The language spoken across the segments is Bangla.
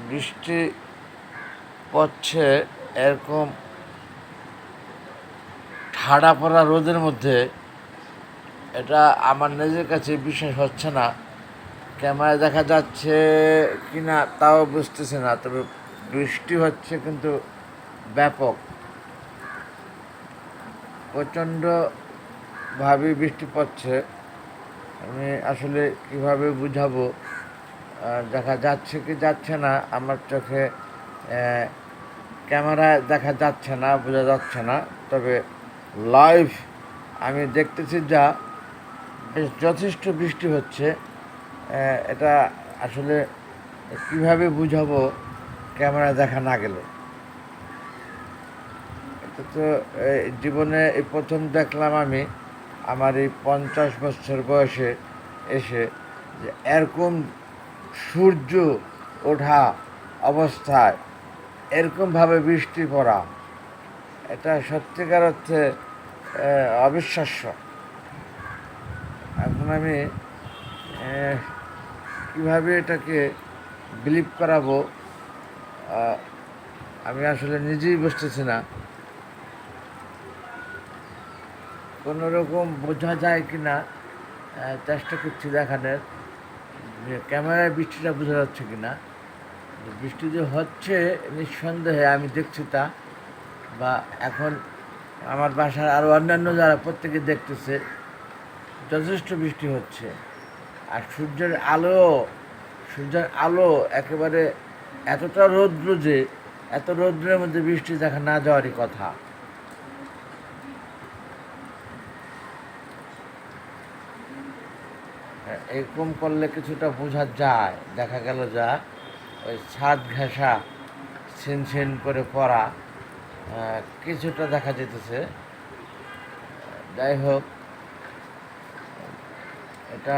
বৃষ্টি পড়ছে এরকম ঠাড়া পড়া রোদের মধ্যে, এটা আমার নিজের কাছে বিশ্বাস হচ্ছে না। ক্যামেরায় দেখা যাচ্ছে কি না তাও বুঝতেছি না, তবে বৃষ্টি হচ্ছে কিন্তু ব্যাপক, প্রচণ্ডভাবে বৃষ্টি পড়ছে। আমি আসলে কিভাবে বুঝাবো, দেখা যাচ্ছে কি যাচ্ছে না আমার চোখে, ক্যামেরায় দেখা যাচ্ছে না, বোঝা যাচ্ছে না, তবে লাইভ আমি দেখতেছি যা বেশ যথেষ্ট বৃষ্টি হচ্ছে। এটা আসলে কিভাবে বুঝাবো ক্যামেরা দেখা না গেলে। এটা তো জীবনে এই প্রথম দেখলাম আমি আমার এই 50 বছর বয়সে এসে যে এরকম সূর্য ওঠা অবস্থায় এরকমভাবে বৃষ্টি পড়া, এটা সত্যিকার অর্থে অবিশ্বাস্য। এখন আমি কীভাবে এটাকে বিলিভ করাবো আমি আসলে নিজেই বুঝতেছি না। কোনো রকম বোঝা যায় কি না চেষ্টা করছি দেখানোর, যে ক্যামেরায় বৃষ্টিটা বোঝা যাচ্ছে কি না। বৃষ্টি যে হচ্ছে নিঃসন্দেহে আমি দেখছি তা, বা এখন আমার বাসার আরও অন্যান্য যারা প্রত্যেকে দেখতেছে যথেষ্ট বৃষ্টি হচ্ছে। আর সূর্যের আলো একেবারে এতটা রৌদ্র যে এত রৌদ্রের মধ্যে বৃষ্টি দেখা না যাওয়ারই কথা। এরকম করলে কিছুটা বোঝা যায়, দেখা গেল যা ওই ছাদ ঘেঁষা ছিন করে পড়া কিছুটা দেখা যেতেছে। যাই হোক, এটা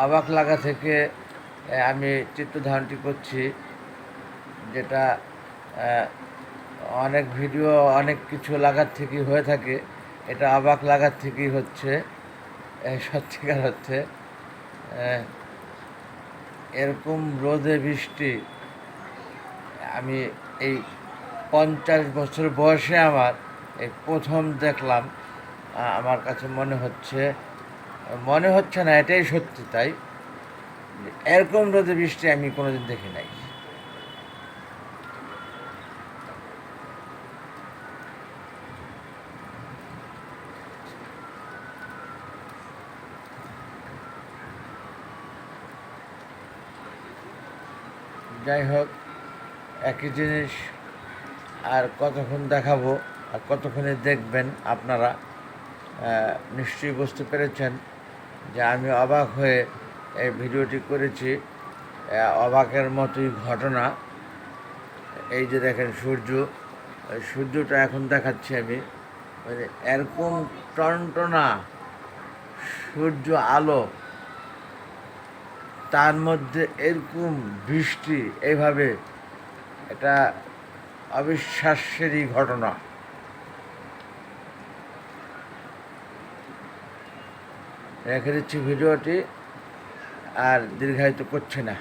অবাক লাগা থেকে আমি চিত্রধারণটি করছি, যেটা অনেক ভিডিও অনেক কিছু লাগার থেকেই হয়ে থাকে, এটা অবাক লাগার থেকেই হচ্ছে। সত্যিকার হচ্ছে এরকম রোদে বৃষ্টি আমি এই 50 বছর বয়সে আমার এই প্রথম দেখলাম। আমার কাছে মনে হচ্ছে না, এটাই সত্যি তাই, এরকম রোদে বৃষ্টি আমি কোনোদিন দেখি নাই। যাই হোক, একই জিনিস আর কতক্ষণ দেখাবো আর কতক্ষণে দেখবেন আপনারা নিশ্চয়ই বুঝতে পেরেছেন যে আমি অবাক হয়ে এই ভিডিওটি করেছি। অবাকের মতোই ঘটনা। এই যে দেখেন সূর্যটা এখন দেখাচ্ছি আমি, মানে এরকম টনটনা সূর্য আলো, তার মধ্যে এরকম বৃষ্টি, এইভাবে এটা অবিশ্বাস্যেরই ঘটনা। রেখে দিচ্ছি ভিডিওটি, আর দীর্ঘায়িত করছি না।